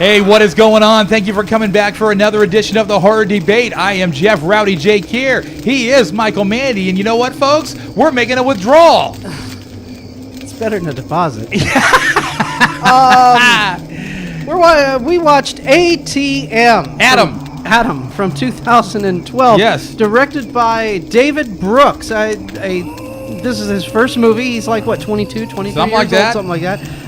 Hey, what is going on? Thank you for coming back for another edition of the Horror Debate. I am Jeff Rowdy J. Keir. He is Michael Mandy. And you know what, folks? We're making a withdrawal. It's better than a deposit. We watched ATM. Adam from 2012. Yes. Directed by David Brooks. This is his first movie. He's like, what, 22, 23 something years like old? Something like that.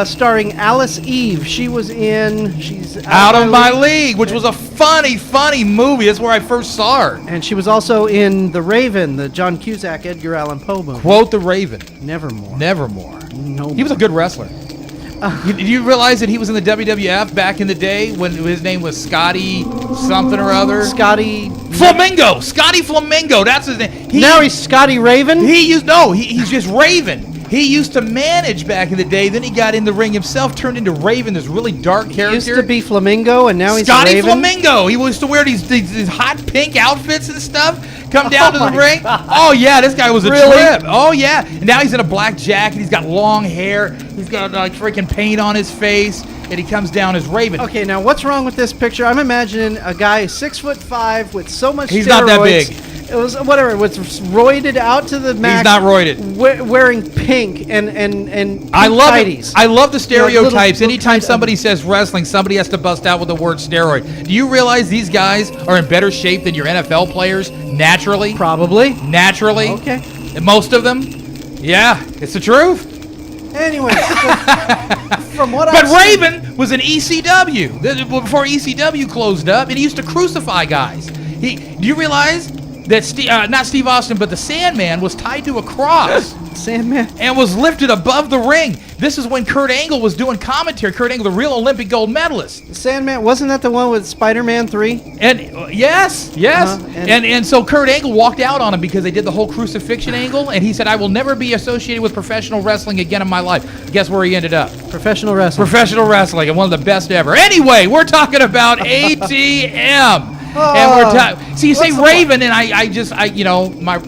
Starring Alice Eve. She's Out of My League, which was a funny movie. That's where I first saw her. And she was also in The Raven, the John Cusack, Edgar Allan Poe movie. Quote The Raven. Nevermore. No. He was a good wrestler. Did you realize that he was in the WWF back in the day when his name was Scotty something or other? Scotty Flamingo. Scotty Flamingo. That's his name. Now he's Scotty Raven? He's just Raven. He used to manage back in the day. Then he got in the ring himself, turned into Raven, this really dark character. He used to be Flamingo, and now he's Scotty Raven? Flamingo. He used to wear these hot pink outfits and stuff. Come down to the ring. God. Oh, yeah, this guy was a Really? trip. Oh, yeah. And now he's in a black jacket. He's got long hair. He's got like freaking paint on his face. And he comes down as Raven. Okay, now what's wrong with this picture? I'm imagining a guy 6'5" with so much He's steroids. not that big. It was roided out to the max. He's not roided. Wearing pink and I love tighties. it. I love the stereotypes. Little Anytime kind somebody says wrestling, somebody has to bust out with the word steroid. Do you realize these guys are in better shape than your NFL players naturally? Probably. Naturally. Okay. And most of them? Yeah, it's the truth. Anyway, from what But I've seen- Raven was in ECW before ECW closed up, and he used to crucify guys. Do you realize that not Steve Austin, but the Sandman was tied to a cross Sandman. and was lifted above the ring? This is when Kurt Angle was doing commentary. Kurt Angle, the real Olympic gold medalist. Sandman, wasn't that the one with Spider-Man 3? And yes. And so Kurt Angle walked out on him because they did the whole crucifixion angle, and he said, "I will never be associated with professional wrestling again in my life." Guess where he ended up? Professional wrestling. Professional wrestling, and one of the best ever. Anyway, we're talking about ATM. Oh, And we're see, you say what's the Raven, and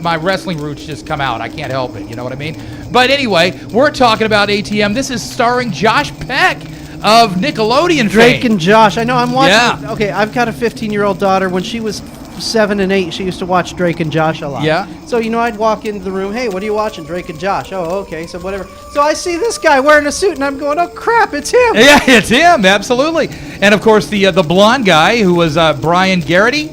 my wrestling roots just come out. I can't help it. You know what I mean? But anyway, we're talking about ATM. This is starring Josh Peck of Nickelodeon Drake fame. and Josh. I know. I'm watching. Yeah. Okay, I've got a 15-year-old daughter. When she was 7 and 8, she used to watch Drake and Josh a lot. Yeah. So, I'd walk into the room. Hey, what are you watching? Drake and Josh. Oh, okay. So whatever. So I see this guy wearing a suit, and I'm going, oh crap, it's him. Yeah, it's him, absolutely. And of course, the blonde guy who was Brian Garrity.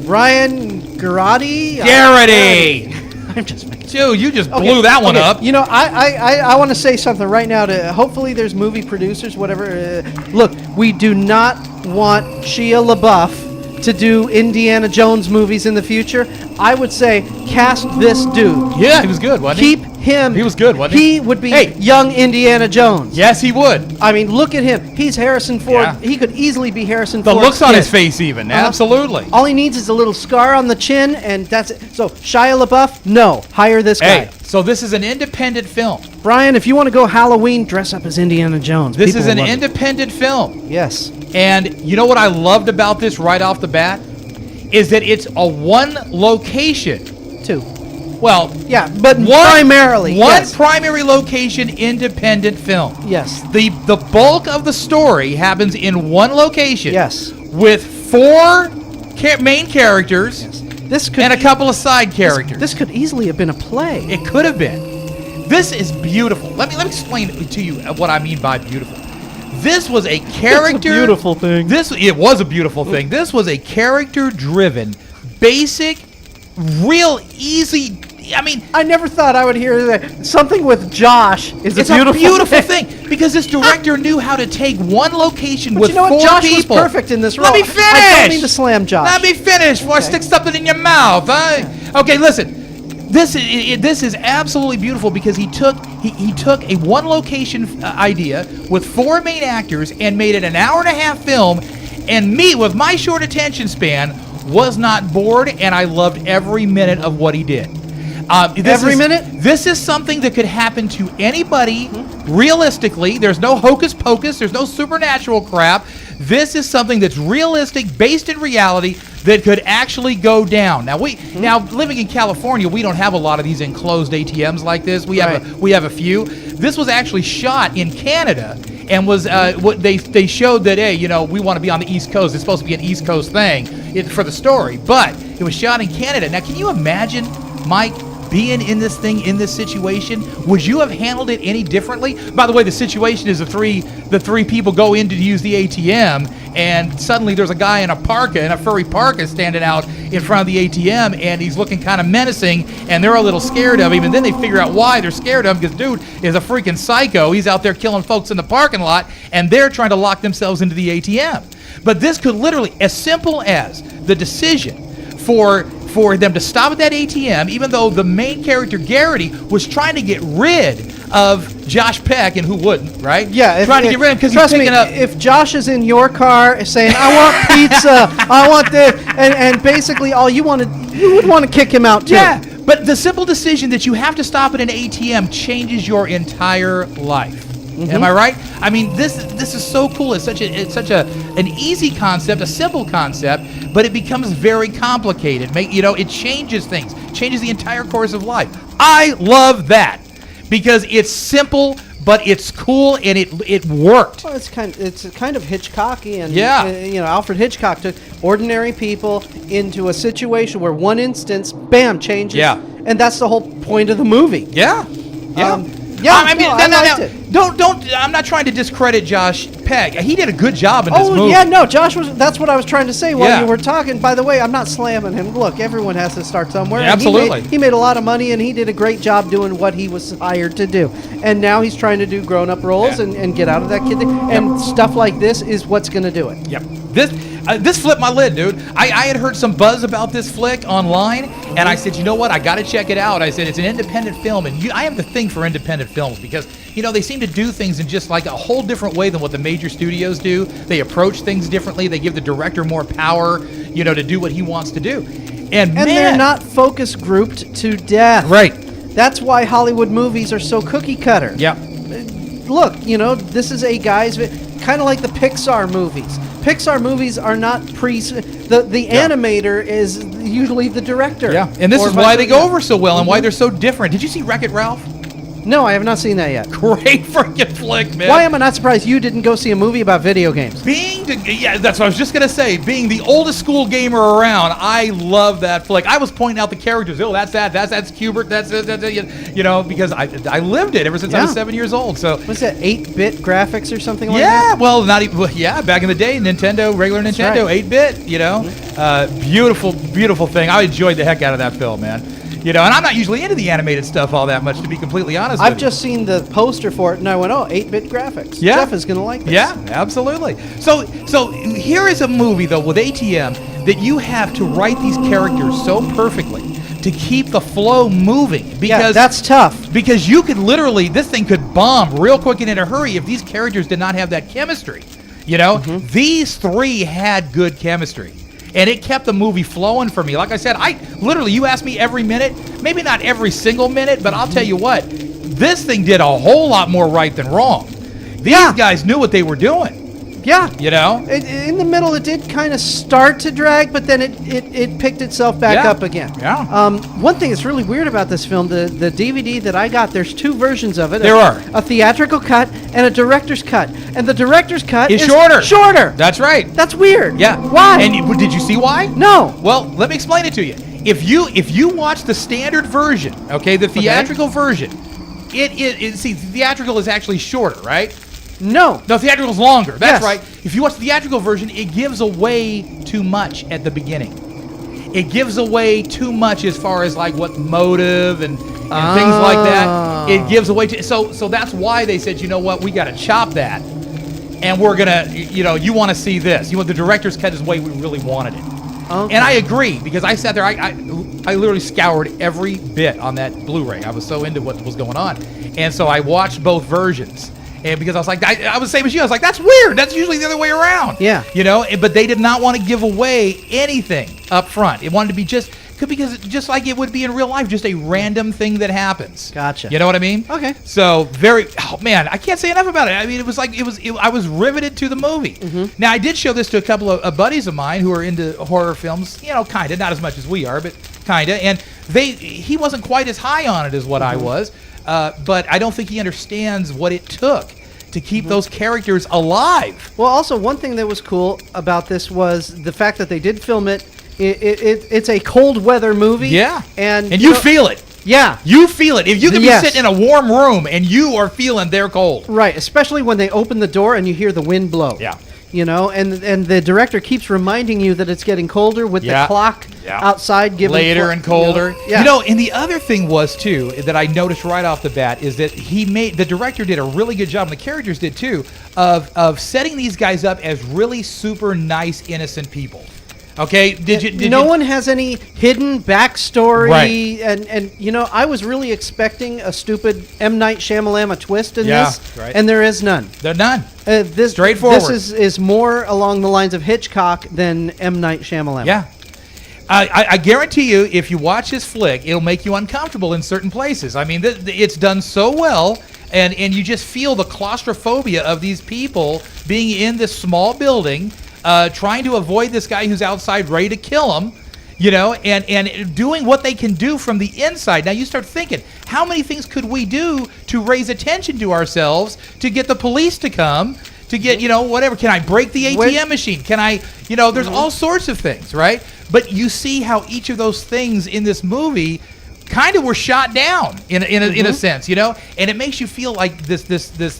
Ryan Garrity. Garrity. I'm just making. Dude, you just blew that one up. I want to say something right now. Hopefully, there's movie producers, whatever. Look, we do not want Shia LaBeouf to do Indiana Jones movies in the future. I would say cast this dude. Yeah, he was good, wasn't he? Keep him. He was good, wasn't he? He would be young Indiana Jones. Yes, he would. I mean, look at him. He's Harrison Ford. Yeah. He could easily be Harrison The Ford. looks on his face, even. Absolutely. All he needs is a little scar on the chin, and that's it. So, Shia LaBeouf, no. Hire this guy. Hey, so this is an independent film. Brian, if you want to go Halloween, dress up as Indiana Jones. This People is an will love it. independent film. Yes. And you know what I loved about this right off the bat? Is that it's a one location. 2. Well, Yeah, but primarily. One yes. primary location independent film. Yes. The bulk of the story happens in one location. Yes. With 4 main characters This could and a couple of side characters. This could easily have been a play. It could have been. This is beautiful. Let me explain to you what I mean by beautiful. This was a character. It's a beautiful thing. It was a beautiful thing. This was a character-driven, basic, real easy. I mean, I never thought I would hear that. Something with Josh is it's a beautiful thing because this director knew how to take one location But with you know 4 what? Josh people. was perfect in this role. Let me finish. I don't mean to slam Josh. Let me finish before I stick something in your mouth. Huh? Okay, listen. This is absolutely beautiful because he took a one location idea with 4 main actors and made it an hour-and-a-half film, and me with my short attention span was not bored, and I loved every minute of what he did. Every minute? This is something that could happen to anybody realistically. There's no hocus pocus. There's no supernatural crap. This is something that's realistic, based in reality, that could actually go down. Now, now living in California, we don't have a lot of these enclosed ATMs like this. We have a few, This was actually shot in Canada, and was what they showed that, hey, we want to be on the East Coast. It's supposed to be an East Coast thing for the story, but it was shot in Canada. Now, can you imagine, Mike, being in this thing, in this situation? Would you have handled it any differently? By the way, the situation is the three people go in to use the ATM, and suddenly there's a guy in a parka, in a furry parka, standing out in front of the ATM, and he's looking kind of menacing, and they're a little scared of him, and then they figure out why they're scared of him, because dude is a freaking psycho. He's out there killing folks in the parking lot, and they're trying to lock themselves into the ATM. But this could literally, as simple as the decision for them to stop at that ATM, even though the main character, Garrity, was trying to get rid of Josh Peck, and who wouldn't, right? Yeah. Trying to get rid of him because he's picking up. If Josh is in your car saying, I want pizza, I want this, and basically all you would want to kick him out too. Yeah, but the simple decision that you have to stop at an ATM changes your entire life. Am I right? I mean, this is so cool. It's such an easy concept, a simple concept, but it becomes very complicated. It changes things, changes the entire course of life. I love that because it's simple, but it's cool, and it worked. Well, it's kind of Hitchcockian. Yeah. Alfred Hitchcock took ordinary people into a situation where one instance, bam, changes. Yeah. And that's the whole point of the movie. Yeah. Yeah. I liked it. Don't. I'm not trying to discredit Josh Peck. He did a good job in this movie. Oh yeah, no, Josh was. That's what I was trying to say while Yeah. you were talking. By the way, I'm not slamming him. Look, everyone has to start somewhere. Yeah, and absolutely. He made a lot of money, and he did a great job doing what he was hired to do. And now he's trying to do grown-up roles and get out of that kid thing. And stuff like this is what's going to do it. Yep. This flipped my lid, dude. I had heard some buzz about this flick online, and I said, you know what? I got to check it out. I said, it's an independent film, and I have the thing for independent films because, they seem to do things in just like a whole different way than what the major studios do. They approach things differently. They give the director more power, to do what he wants to do. And man, they're not focus grouped to death. Right. That's why Hollywood movies are so cookie cutter. Yeah. Look, this is a guy's kind of like the Pixar movies. Pixar movies are not the animator is usually the director. Yeah, and this is why they go over so well and why they're so different. Did you see Wreck-It Ralph? No, I have not seen that yet. Great freaking flick, man. Why am I not surprised you didn't go see a movie about video games? That's what I was just going to say. Being the oldest school gamer around, I love that flick. I was pointing out the characters. Oh, that's Cubert. That's because I lived it ever since I was 7 years old. So what's that, 8-bit graphics or something like that? Yeah, well, not even. Yeah, back in the day, regular Nintendo, right. 8-bit. Beautiful, beautiful thing. I enjoyed the heck out of that film, man. And I'm not usually into the animated stuff all that much, to be completely honest with you. I've just seen the poster for it, and I went, 8-bit graphics. Yeah. Jeff is going to like this. Yeah, absolutely. So here is a movie, though, with ATM that you have to write these characters so perfectly to keep the flow moving. Because that's tough. Because you could literally, this thing could bomb real quick and in a hurry if these characters did not have that chemistry. These three had good chemistry. And it kept the movie flowing for me. Like I said, you ask me every minute, maybe not every single minute, but I'll tell you what, this thing did a whole lot more right than wrong. These guys knew what they were doing. Yeah. In the middle, it did kind of start to drag, but then it picked itself back up again. Yeah. One thing that's really weird about this film, the DVD that I got, there's two versions of it. There are. A theatrical cut and a director's cut. And the director's cut is shorter. Shorter. That's right. That's weird. Yeah. Why? And did you see why? No. Well, let me explain it to you. If you watch the standard version, the theatrical version, theatrical is actually shorter, right? No, theatrical's longer. That's yes. right. If you watch the theatrical version, it gives away too much at the beginning. It gives away too much as far as like what motive and things like that. It gives away so that's why they said, you know what, we got to chop that, and we're gonna, you want to see this. The director's cut is the way we really wanted it. Okay. And I agree because I sat there. I literally scoured every bit on that Blu-ray. I was so into what was going on, and so I watched both versions. And because I was like, I was the same as you. I was like, that's weird. That's usually the other way around. Yeah. But they did not want to give away anything up front. It wanted to be just like it would be in real life, just a random thing that happens. Gotcha. You know what I mean? Okay. So I can't say enough about it. I mean, I was riveted to the movie. Mm-hmm. Now, I did show this to a couple of buddies of mine who are into horror films, kind of, not as much as we are, but kind of. And he wasn't quite as high on it as what I was. but I don't think he understands what it took to keep those characters alive. Well, also, one thing that was cool about this was the fact that they did film it. It's a cold weather movie. Yeah. And you feel it. Yeah. You feel it. If you can Yes. be sitting in a warm room and you are feeling their cold. Right, especially when they open the door and you hear the wind blow. Yeah. You know, and the director keeps reminding you that it's getting colder with the clock outside giving later and colder. You know, and the other thing was too that I noticed right off the bat is that the director did a really good job, and the characters did too, of setting these guys up as really super nice, innocent people. Okay, no one has any hidden backstory, Right. and you know, I was really expecting a stupid M. Night Shyamalan twist in Yeah, this, right. and there is none. They're none. This Straightforward. This is more along the lines of Hitchcock than M. Night Shyamalan. Yeah. I guarantee you, if you watch this flick, it'll make you uncomfortable in certain places. I mean, it's done so well, and you just feel the claustrophobia of these people being in this small building, trying to avoid this guy who's outside ready to kill them, you know, and doing what they can do from the inside. Now you start thinking, how many things could we do to raise attention to ourselves, to get the police to come, to get, you know, whatever. Can I break the ATM machine? Can I, you know, there's all sorts of things, right? But you see how each of those things in this movie kind of were shot down in a sense, you know, and it makes you feel like this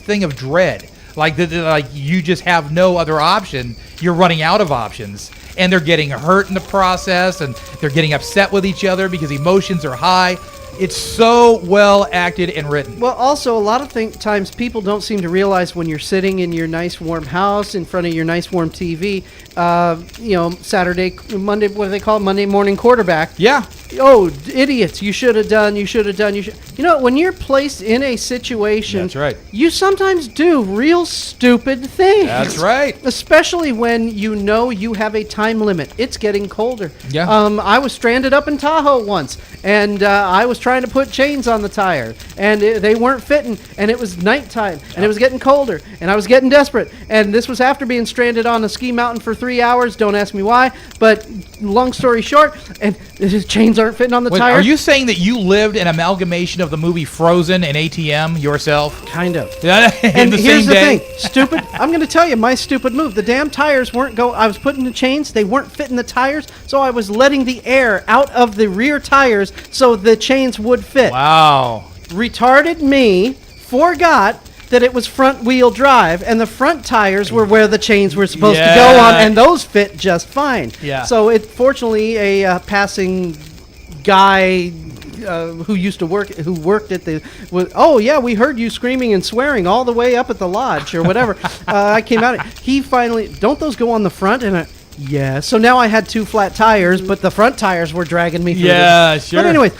thing of dread. Like you just have no other option. You're running out of options, and they're getting hurt in the process, and they're getting upset with each other because emotions are high. It's so well acted and written. Well, also, a lot of times people don't seem to realize when you're sitting in your nice warm house in front of your nice warm TV, you know, Monday, what do they call it? Monday morning quarterback. Yeah. Oh, idiots, you should have done. You know, when you're placed in a situation, That's right. you sometimes do real stupid things. That's right. Especially when you know you have a time limit. It's getting colder. Yeah. I was stranded up in Tahoe once, and I was trying to put chains on the tire, and they weren't fitting, and it was nighttime, and it was getting colder, and I was getting desperate, and this was after being stranded on a ski mountain for 3 hours. Don't ask me why, but long story short, and the chains aren't fitting on the tire. Are you saying that you lived an amalgamation of the movie Frozen and ATM yourself? Kind of. And here's the thing, stupid. I'm going to tell you my stupid move. The damn tires weren't go. I was putting the chains. They weren't fitting the tires, so I was letting the air out of the rear tires so the chains would fit. Wow. Retarded me forgot that it was front wheel drive, and the front tires were where the chains were supposed to go on, and those fit just fine. Yeah. So it fortunately a passing guy who worked at the oh yeah, we heard you screaming and swearing all the way up at the lodge or whatever. I came out. He finally, don't those go on the front? And yeah. So now I had two flat tires, but the front tires were dragging me through. Yeah, sure. But anyways,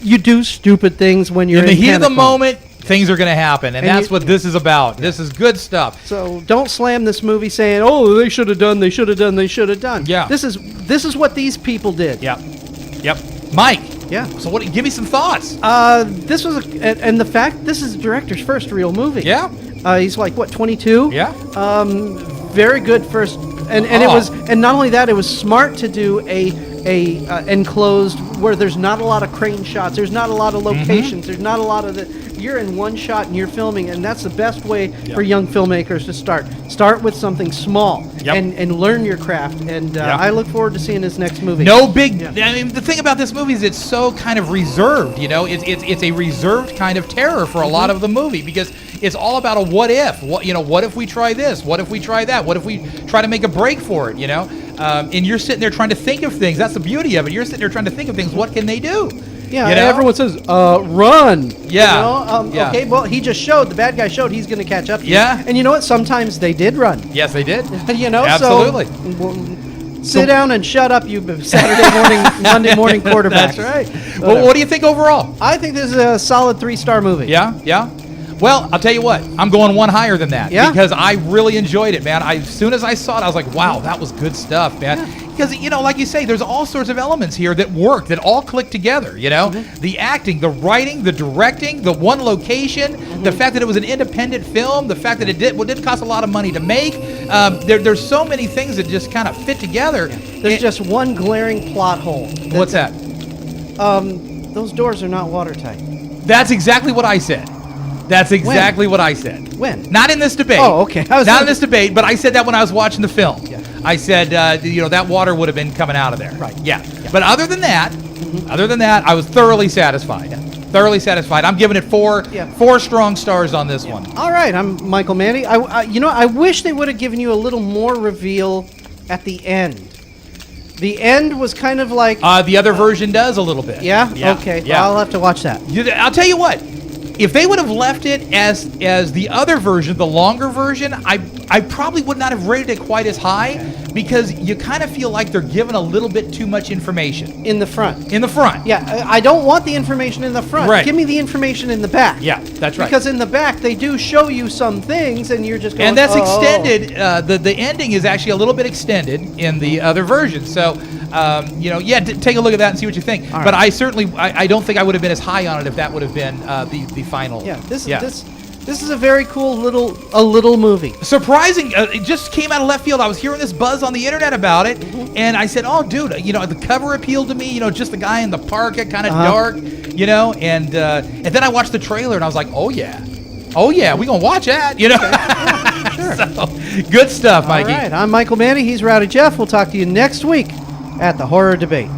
you do stupid things when you're in the heat of the panic mode. moment. Things are going to happen, and that's what this is about. This is good stuff. So don't slam this movie saying, "Oh, they should have done, they should have done, they should have done." Yeah. This is what these people did. Yep. Mike. Yeah. So give me some thoughts. This was and the fact this is the director's first real movie. Yeah. He's like what, 22? Yeah. Very good first, and it was, and not only that, it was smart to do a enclosed where there's not a lot of crane shots, there's not a lot of locations, there's not a lot of the. You're in one shot and you're filming, and that's the best way for young filmmakers to start. Start with something small and learn your craft. And I look forward to seeing his next movie. No big. I mean, the thing about this movie is it's so kind of reserved. You know, it's a reserved kind of terror for a lot of the movie because it's all about a what if. What if we try this? What if we try that? What if we try to make a break for it? You know, and you're sitting there trying to think of things. That's the beauty of it. You're sitting there trying to think of things. What can they do? Yeah, everyone says, run. Yeah. You know? Okay, well, he just showed, the bad guy showed he's going to catch up to you. Yeah. And you know what? Sometimes they did run. Yes, they did. You know, absolutely. So sit down and shut up, you Saturday morning, Monday morning quarterback. That's right. Well, what do you think overall? I think this is a solid 3-star movie. Yeah. Well, I'll tell you what. I'm going one higher than that because I really enjoyed it, man. As soon as I saw it, I was like, wow, that was good stuff, man. Because, like you say, there's all sorts of elements here that work, that all click together, you know? The acting, the writing, the directing, the one location, the fact that it was an independent film, the fact that it didn't cost a lot of money to make. There's so many things that just kind of fit together. There's just one glaring plot hole. What's that? Those doors are not watertight. That's exactly what I said. That's exactly what I said. When? Not in this debate. Oh, okay. Not in this debate, but I said that when I was watching the film. Yeah. I said, that water would have been coming out of there. Right. Yeah. But other than that, I was thoroughly satisfied. Yeah. Thoroughly satisfied. I'm giving it four strong stars on this one. All right, I'm Michael Manny. I wish they would have given you a little more reveal at the end. The end was kind of like... the other version does a little bit. Yeah? Okay. Yeah. Well, I'll have to watch that. I'll tell you what. If they would have left it as the other version, the longer version, I probably would not have rated it quite as high because you kind of feel like they're giving a little bit too much information. In the front. In the front. Yeah, I don't want the information in the front. Right. Give me the information in the back. Yeah, that's right. Because in the back, they do show you some things, and you're just going, and that's extended. The ending is actually a little bit extended in the other version. So, take a look at that and see what you think. All But right. I certainly, I don't think I would have been as high on it if that would have been the final. Yeah, this is a very cool little movie. Surprising! It just came out of left field. I was hearing this buzz on the internet about it, and I said, "Oh, dude, the cover appealed to me. Just the guy in the park, kind of dark, and then I watched the trailer, and I was like, oh yeah, we gonna watch that, Okay. Yeah, sure. So, good stuff, Mikey. All right, I'm Michael Manny. He's Rowdy Jeff. We'll talk to you next week at the Horror Debate.